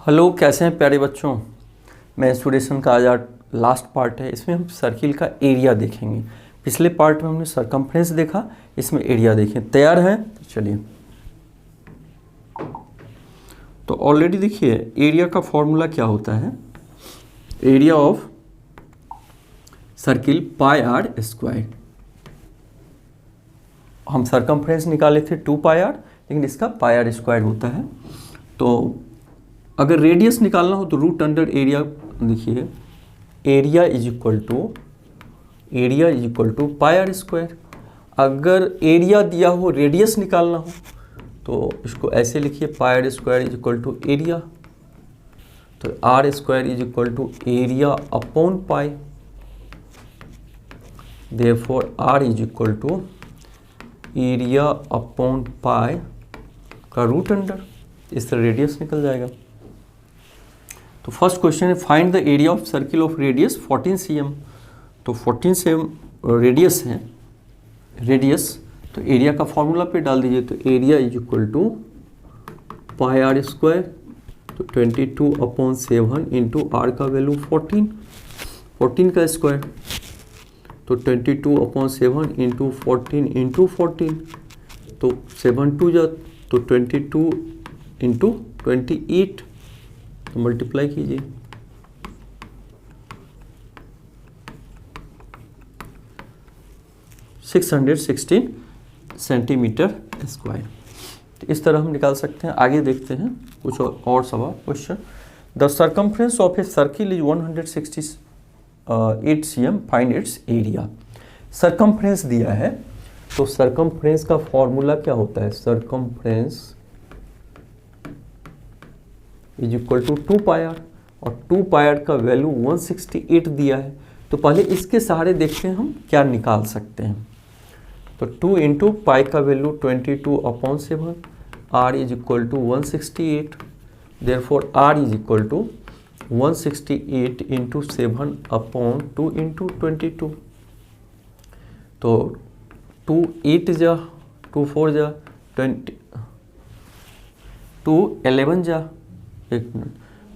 Hello, कैसे हैं प्यारे बच्चों। मैं सुरेशन का आज लास्ट पार्ट है। इसमें हम सर्किल का एरिया देखेंगे। पिछले पार्ट में हमने सरकमफ्रेंस देखा, इसमें एरिया देखें। तैयार हैं? तो चलिए। तो ऑलरेडी देखिए एरिया का फॉर्मूला क्या होता है। Area of circle pi r square. हम सरकमफ्रेंस निकाले थे 2 पाई आर, लेकिन इसका पाई आर स्क्वायर होता है। तो अगर रेडियस निकालना हो तो रूट अंडर एरिया, देखिए area is equal to pi r square. अगर एरिया दिया हो, रेडियस निकालना हो तो इसको ऐसे लिखिए, pi r square is equal to area. तो r square is equal to area upon pi. Therefore r is equal to area upon pi का रूट अंडर। इस तरह रेडियस निकल जाएगा। तो फर्स्ट क्वेश्चन है find the area of circle of radius 14 cm। तो 14 cm radius है, radius तो एरिया का फॉर्मूला पे डाल दीजिए। तो area is equal to pi r square, तो 22/7 इंटू आर का वैल्यू 14 का स्क्वायर, तो 22/7 इंटू 14 तो 7 2 जा तो 22 इंटू 28, तो मल्टीप्लाई कीजिए। 616 सेंटीमीटर स्क्वायर। तो इस तरह हम निकाल सकते हैं। आगे देखते हैं कुछ और सवाल। Question the circumference of a circle is 168 cm, find its area. Circumference दिया है, तो सर्कमफ्रेंस का फॉर्मूला क्या होता है। Circumference is equal to 2 pi r, और 2 पाई आर का वैल्यू 168 दिया है। तो पहले इसके सहारे देखते हैं हम क्या निकाल सकते हैं। तो 2 इंटू पाई का value 22/7, r is equal to 168। Therefore r is equal to 168 into 7/2 into 22। तो 2 8 जा, 2 4 जा 20, 2 11 जा,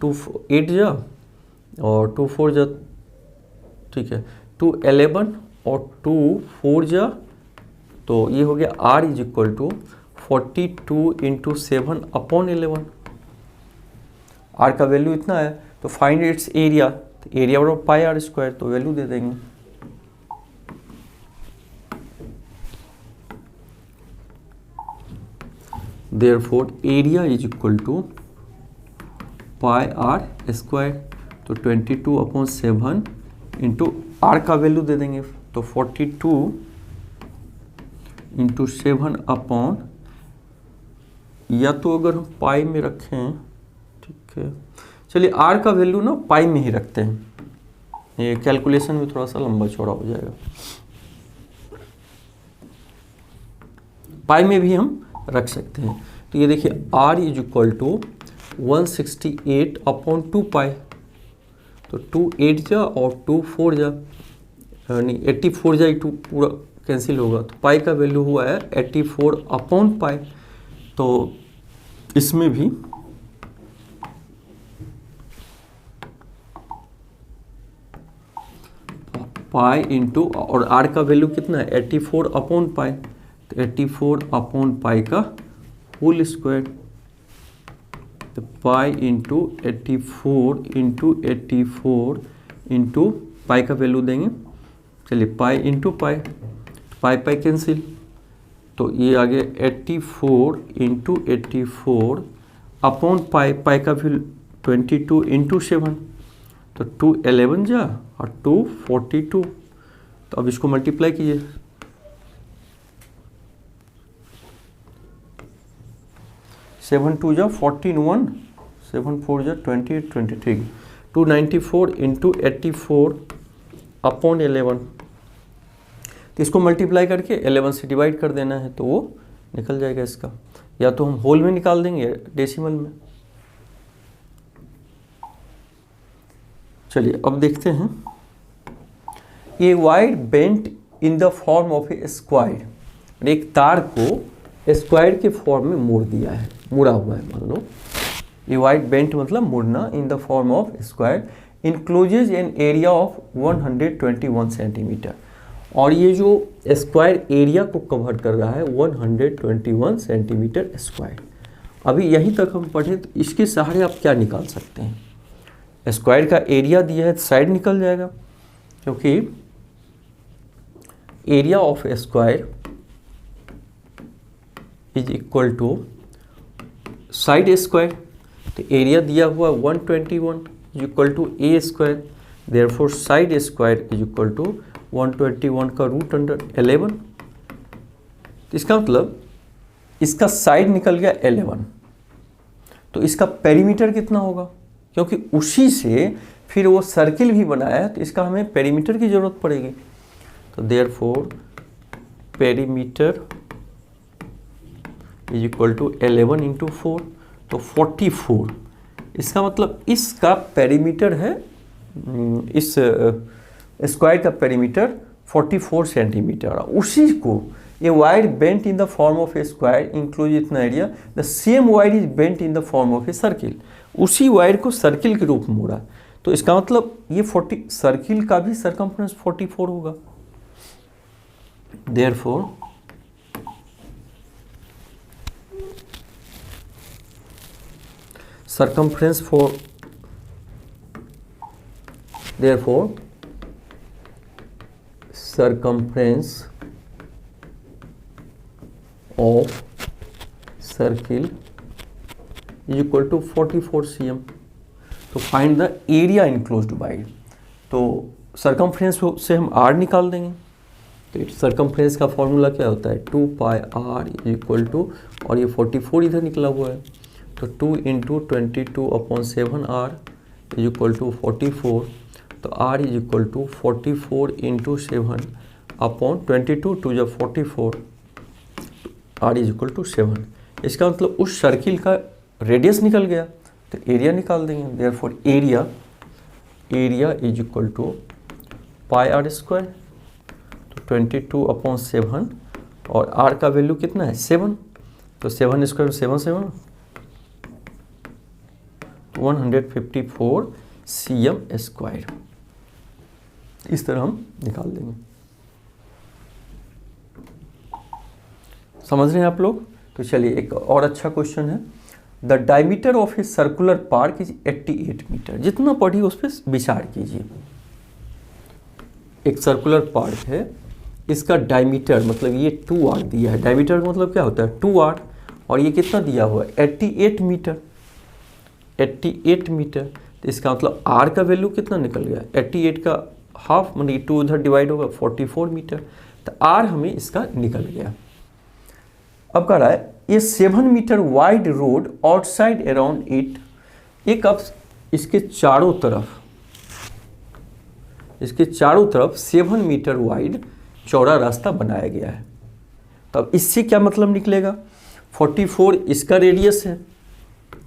2 8 जा और 2 4 जा, ठीक है 2 11 और 2 4 जा, तो ये हो गया R is equal to 42 into 7/11। R का वैल्यू इतना है, तो फाइंड इट्स एरिया। तो एरिया बराबर पाई आर स्क्वायर, तो वैल्यू दे देंगे। Therefore area is equal to pi r square, तो 22/7 इंटू आर का वैल्यू दे देंगे। तो 42 इंटू 7 या तो अगर हम पाई में रखें, ठीक है चलिए आर का वैल्यू ना पाई में ही रखते हैं, ये कैलकुलेशन में थोड़ा सा लंबा चौड़ा हो जाएगा। पाई में भी हम रख सकते हैं। तो ये देखिए आर इज इक्वल टू 168/2 पाई, तो 2 8 जा और 2 4 जा, यानी 84 जा, 2 पूरा कैंसिल होगा। तो पाई का वैल्यू हुआ है 84/पाई। तो इसमें भी पाई इंटू, और आर का वैल्यू कितना है 84/पाई, तो 84/पाई का होल स्क्वायर। तो पाई इंटू 84 इंटू पाई का वैल्यू देंगे। चलिए पाई इंटू पाई, पाई पाई कैंसिल, तो ये आ गया 84 इंटू 84 अपॉन पाई। पाई का वैल्यू 22 इंटू 7, तो 2 11 जा और 2 42। तो अब इसको मल्टीप्लाई कीजिए। 7 2 जा 14 7 4 जा 28 23, 294 इंटू 84/11। तो इसको मल्टीप्लाई करके 11 से डिवाइड कर देना है, तो वो निकल जाएगा इसका। या तो हम होल में निकाल देंगे डेसिमल में। चलिए अब देखते हैं। ये wire bent in the form of a square, एक तार को स्क्वायर के फॉर्म में मोड़ दिया है, मुड़ा हुआ है मान लो। ए वाइड बेंट मतलब मुड़ना in the form of square encloses an area of 121 centimetre, और ये जो स्क्वायर एरिया को कवर कर रहा है 121 सेंटीमीटर स्क्वायर। अभी यहीं तक हम पढ़े, तो इसके सहारे आप क्या निकाल सकते हैं? स्क्वायर का एरिया दिया है, साइड निकल जाएगा, क्योंकि area of square is equal to side square. तो एरिया दिया हुआ 121 is equal to a square, therefore side square is equal to 121 का रूट अंडर 11। तो इसका मतलब इसका साइड निकल गया 11, तो इसका पेरीमीटर कितना होगा? क्योंकि उसी से फिर वो सर्किल भी बनाया है, तो इसका हमें पेरीमीटर की जरूरत पड़ेगी। तो therefore perimeter is equal to 11 into 4, तो 44। इसका मतलब इसका पेरीमीटर है, इस स्क्वायर का पेरीमीटर 44 सेंटीमीटर। उसी को a wire bent in the form of a square encloses इतना area, the same wire is bent in the form of a circle. उसी वायर को सर्किल के रूप में मोड़ा, तो इसका मतलब ये 40 सर्किल का भी सरकमफ्रेंस 44 होगा। Therefore circumference for therefore circumference of circle is equal to 44 cm। तो find the area enclosed bye, तो सरकमफ्रेंस से हम r निकाल देंगे। तो सरकमफ्रेंस का फॉर्मूला क्या होता है? 2 पाई r इक्वल टू, और ये 44 इधर निकला हुआ है, तो 2 into 22/7r is equal to 44। तो r is equal to 44 into 7/22, 2 जब 44, r इज इक्वल टू 7। इसका मतलब उस सर्किल का रेडियस निकल गया, तो एरिया निकाल देंगे। Therefore area is equal to pi r square, तो 22/7, और r का वैल्यू कितना है? 7, तो 7 स्क्वायर 7 7 154 cm स्क्वायर। इस तरह हम निकाल देंगे। समझ रहे हैं आप लोग? तो चलिए एक और अच्छा क्वेश्चन है। The diameter of a circular park is 88 metre. जितना पढ़ी उस पर विचार कीजिए। एक सर्कुलर पार्क है, इसका डायमीटर मतलब ये 2r दिया है। डायमीटर मतलब क्या होता है? 2r, और ये कितना दिया हुआ है? 88 मीटर। 88 मीटर, तो इसका मतलब r का वैल्यू कितना निकल गया? 88 का हाफ, मतलब 2 उधर डिवाइड होगा 44 मीटर, तो r हमें इसका निकल गया। अब कह रहा है ये 7 metre wide road outside around it. एक अब इसके चारों तरफ 7 मीटर वाइड चौड़ा रास्ता बनाया गया है। तब इससे क्या मतलब निकलेगा? 44 इसका रेडियस है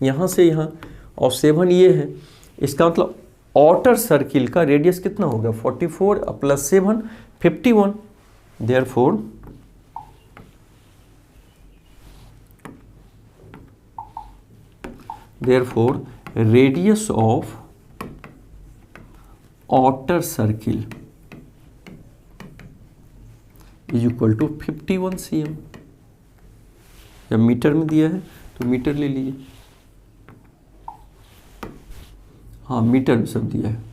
यहाँ से यहाँ, और 7 ये है। इसका मतलब आउटर सर्किल का रेडियस कितना होगा? 44 plus 7 51। Therefore radius of outer circle is equal to 51 cm। जब मीटर में दिया है तो मीटर ले लीजिए। हाँ, मीटर में सब दिया है।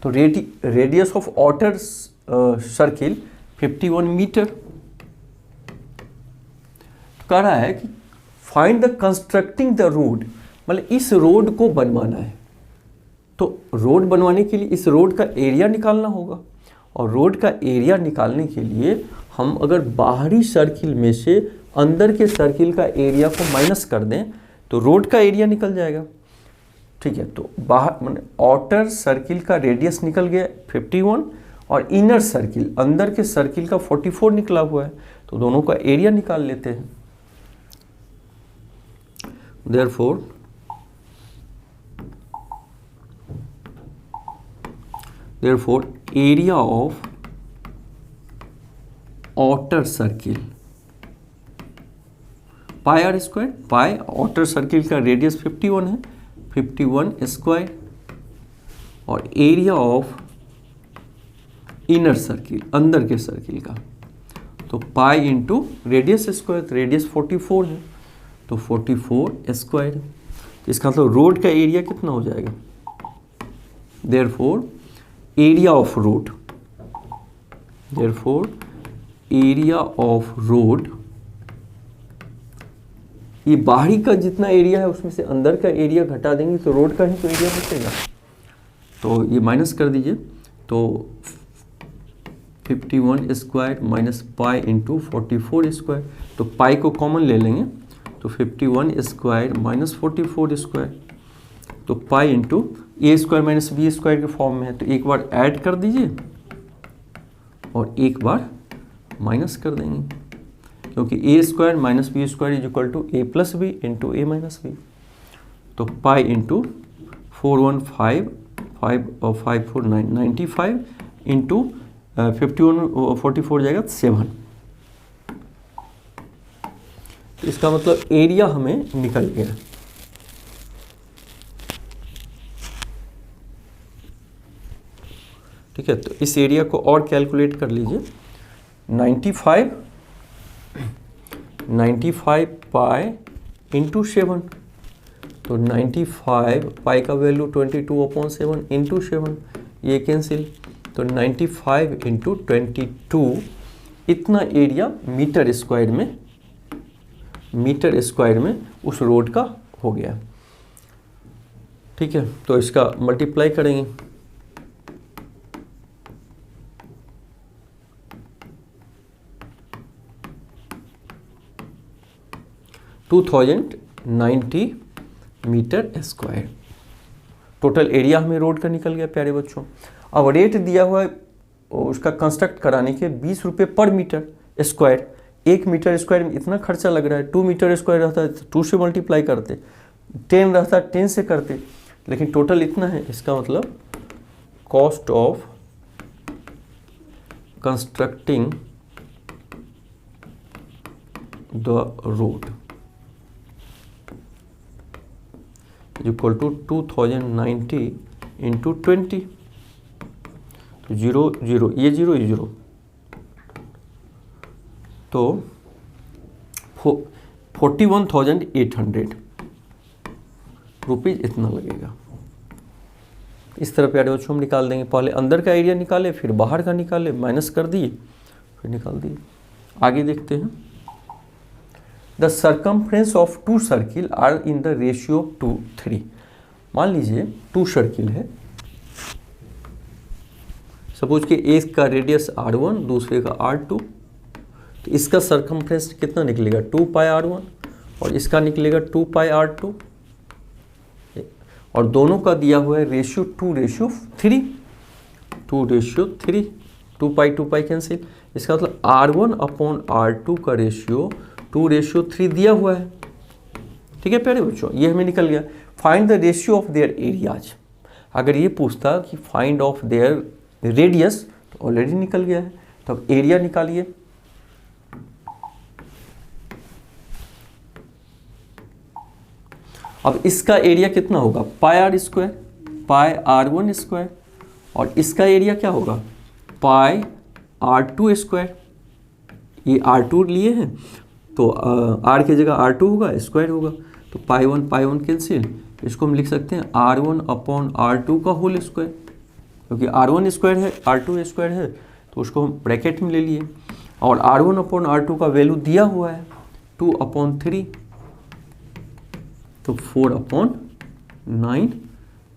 तो radius of outer circle 51 metre. कह रहा है कि find the constructing the road, मतलब इस रोड को बनवाना है। तो रोड बनवाने के लिए इस रोड का एरिया निकालना होगा, और रोड का एरिया निकालने के लिए हम अगर बाहरी सर्किल में से अंदर के सर्किल का एरिया को माइनस कर दें तो रोड का एरिया निकल जाएगा। ठीक है, तो बाहर मतलब आउटर सर्किल का रेडियस निकल गया 51, और इनर सर्किल अंदर के सर्किल का 44 निकला हुआ है, तो दोनों का एरिया निकाल लेते हैं। therefore area of outer circle, pi r square, pi outer circle का रेडियस 51 है, 51 स्क्वायर, और एरिया ऑफ इनर सर्किल, अंदर के सर्किल का, तो पाई इंटू रेडियस स्क्वायर, तो रेडियस 44 है तो 44 स्क्वायर। इसका मतलब रोड का एरिया कितना हो जाएगा, therefore area of road, therefore area of road, ये बाहरी का जितना एरिया है उसमें से अंदर का एरिया घटा देंगे तो रोड का ही तो एरिया बचेगा, तो ये माइनस कर दीजिए, तो 51 square minus pi into 44 square, तो पाई को कॉमन ले लेंगे तो 51 स्क्वायर माइनस 44 स्क्वायर, तो पाई इंटू ए स्क्वायर माइनस बी स्क्वायर के फॉर्म में है, तो एक बार ऐड कर दीजिए और एक बार माइनस कर देंगे, क्योंकि a square minus b square is equal to a plus b into a minus b, तो पाई इंटू 415 549 95 इंटू 51 44 जाएगा 7, तो इसका मतलब एरिया हमें निकल गया। ठीक है, तो इस एरिया को और कैलकुलेट कर लीजिए, 95 पाई इंटू 7, तो 95 पाई का वैल्यू 22/7 इंटू 7, ये कैंसिल, तो 95 इंटू 22 इतना एरिया मीटर स्क्वायर में उस रोड का हो गया। ठीक है, तो इसका मल्टीप्लाई करेंगे, to 2090 metre square total area हमें रोड का निकल गया प्यारे बच्चों। अब रेट दिया हुआ है उसका कंस्ट्रक्ट कराने के 20 रुपये पर मीटर स्क्वायर, 1 मीटर स्क्वायर में इतना खर्चा लग रहा है, 2 मीटर स्क्वायर रहता है 2 से मल्टीप्लाई करते, 10 रहता है 10 से करते, लेकिन टोटल इतना है, इसका मतलब cost of constructing the road equal to 2090 into 20, तो 0 0 ये 0 ये 0, तो 41,800 रुपीज़ इतना लगेगा। इस तरह प्यारे बच्चों हम निकाल देंगे, पहले अंदर का एरिया निकाले फिर बाहर का निकाले, माइनस कर दिए फिर निकाल दिए। आगे देखते हैं, the circumference of 2 circle are in the ratio 2:3। मान लीजिए 2 सर्किल है, सपोज कि एक का रेडियस R1 दूसरे का R2, तो इसका सर्कमफ्रेंस कितना निकलेगा 2 पाई R1 और इसका निकलेगा 2 पाई R2, और दोनों का दिया हुआ है रेशियो 2:3, 2:3, 2 पाई कैंसिल, इसका मतलब R1/R2 का रेशियो 2:3 दिया हुआ है। ठीक है प्यारे बच्चों, ये हमें निकल गया। Find the ratio of their areas, अगर ये पूछता कि फाइंड ऑफ देयर रेडियस तो ऑलरेडी निकल गया है, तो अब एरिया निकालिए। अब इसका एरिया कितना होगा pi r square, pi R1 square, और इसका एरिया क्या होगा पाई R2 स्क्वायर। ये R2 लिए हैं तो R की जगह R2 होगा, स्क्वायर होगा, तो पाई 1 कैंसिल, इसको हम लिख सकते हैं R1/R2 का होल स्क्वायर, क्योंकि R1 स्क्वायर है R2 स्क्वायर है तो उसको हम ब्रैकेट में ले लिए, और R1/R2 का वैल्यू दिया हुआ है 2/3, तो 4/9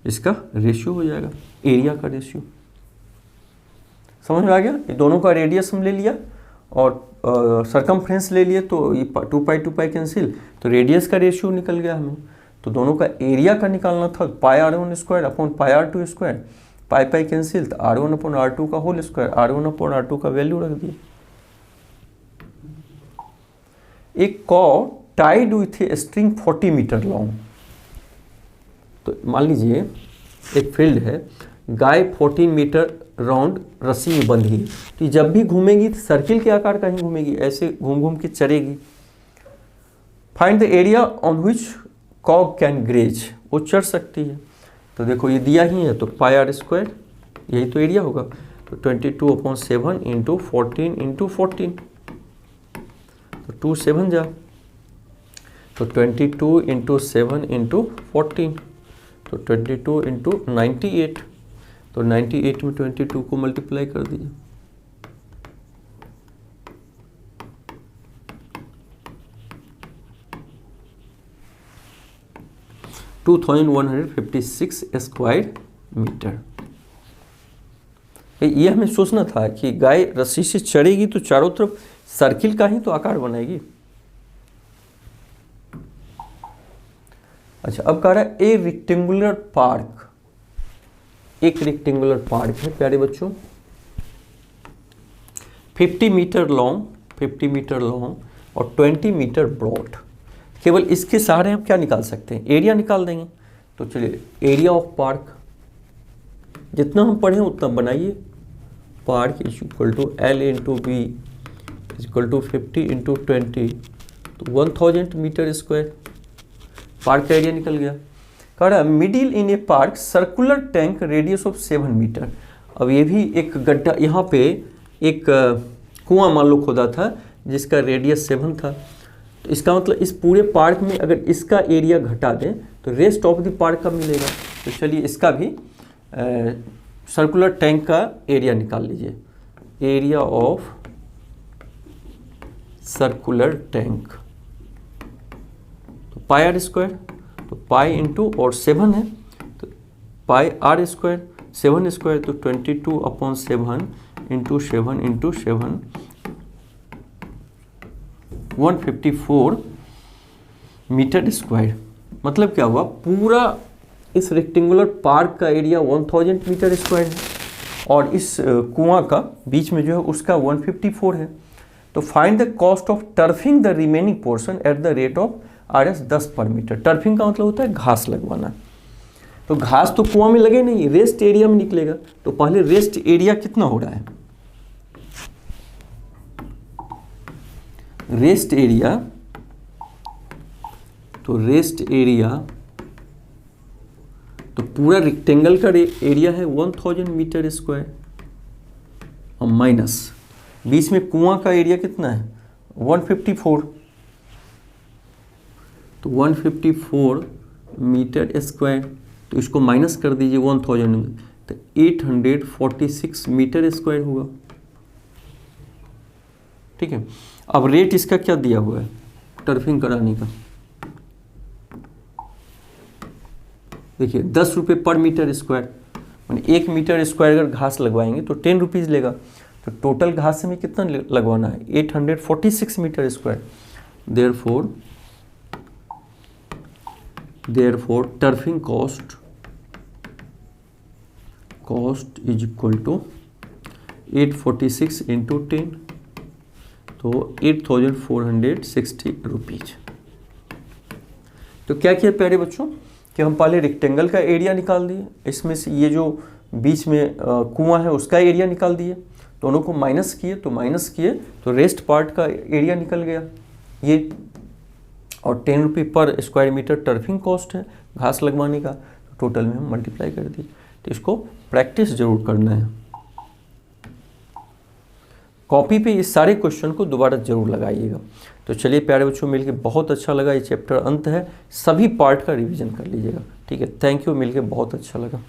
इसका रेशियो हो जाएगा, एरिया का रेशियो। समझ में आ गया, ये दोनों का रेडियस हम ले लिया और सरकमफ्रेंस ले लिए, तो ये 2 पाई कैंसिल, तो रेडियस का रेशियो निकल गया हमें। तो दोनों का एरिया का निकालना था पाई R1 square upon pi R2 square, pi cancel, तो R1/R2 का होल स्क्वायर, R1/R2 का वैल्यू रख दिए। एक cow tied with a string 40 metre long, तो मान लीजिए एक फील्ड है, गाय 14 मीटर राउंड रस्सी में बंधी है, तो जब भी घूमेगी तो सर्किल के आकार का ही घूमेगी, ऐसे घूम घूम के चलेगी। Find the area on which cow can graze, वो चढ़ सकती है। तो देखो ये दिया ही है, तो पाई आर स्क्वायर यही तो एरिया होगा। तो 22/7 इंटू 14 इंटू 14, तो 2 7 जा, तो 22 इंटू 7 इंटू 14, तो 22 इंटू 98, तो 98 में 22 को मल्टीप्लाई कर दीजिए। To 2156 square metre. ये हमें सोचना था कि गाय रस्सी से चढ़ेगी तो चारों तरफ सर्किल का ही तो आकार बनाएगी। अच्छा, अब कह रहा है ए रेक्टेंगुलर पार्क, एक रेक्टेंगुलर पार्क है प्यारे बच्चों, 50 मीटर लॉन्ग और 20 मीटर ब्रॉड। केवल इसके सहारे हम क्या निकाल सकते हैं, एरिया निकाल देंगे। तो चलिए एरिया ऑफ पार्क जितना हम पढ़े उतना बनाइए। Park is equal to l into b is equal to 50 into 20, तो 1000 मीटर स्क्वायर। पार्क का एरिया निकल गया। कह रहा है middle in a park circular tank radius of 7 metre. अब ये भी एक गड्ढा, यहाँ पे एक कुआं मान लो खोदा था जिसका रेडियस 7 था। तो इसका मतलब इस पूरे पार्क में अगर इसका एरिया घटा दें तो रेस्ट ऑफ द पार्क का मिलेगा। तो चलिए इसका भी सर्कुलर टैंक का एरिया निकाल लीजिए। एरिया ऑफ सर्कुलर टैंक, तो पाई आर स्क्वायर, तो पाई इंटू और 7 है तो पाई आर स्क्वायर, 7 स्क्वायर तो 22/7 इंटू 7 इंटू 7, 154 मीटर स्क्वायर। मतलब क्या हुआ, पूरा इस रेक्टेंगुलर पार्क का एरिया 1000 मीटर स्क्वायर है और इस कुआं का बीच में जो है उसका 154 है। तो find the cost of turfing the remaining portion at the rate of RS 10 पर मीटर। टर्फिंग का मतलब होता है घास लगवाना। तो घास तो कुआं में लगे नहीं, रेस्ट एरिया में निकलेगा। तो पहले रेस्ट एरिया कितना हो रहा है, रेस्ट एरिया, तो रेस्ट एरिया तो पूरा रेक्टेंगल का एरिया है 1000 मीटर स्क्वायर और माइनस बीच में कुआं का एरिया कितना है 154, तो 154 मीटर स्क्वायर, तो इसको माइनस कर दीजिए 1000 में, तो 846 मीटर स्क्वायर हुआ। ठीक है, अब रेट इसका क्या दिया हुआ है टर्फिंग कराने का, देखिए 10 रुपये पर मीटर स्क्वायर, मैंने 1 मीटर स्क्वायर अगर घास लगवाएंगे तो 10 रुपीज़ लेगा। तो टोटल घास में कितना लगवाना है 846 metre square. Therefore turfing cost is equal to 846 into 10, तो 8460 रुपीज। तो क्या किया प्यारे बच्चों कि हम पहले रेक्टेंगल का एरिया निकाल दिए, इसमें से ये जो बीच में कुआं है उसका एरिया निकाल दिए, दोनों को माइनस किए तो रेस्ट पार्ट का एरिया निकल गया ये, और 10 रुपये पर स्क्वायर मीटर टर्फिंग कॉस्ट है घास लगवाने का। तो टोटल में हम मल्टीप्लाई कर दिए। तो इसको प्रैक्टिस जरूर करना है, कॉपी पे इस सारे क्वेश्चन को दोबारा जरूर लगाइएगा। तो चलिए प्यारे बच्चों, मिलके बहुत अच्छा लगा। ये चैप्टर अंत है, सभी पार्ट का रिवीजन कर लीजिएगा। ठीक है, थैंक यू, मिलके बहुत अच्छा लगा।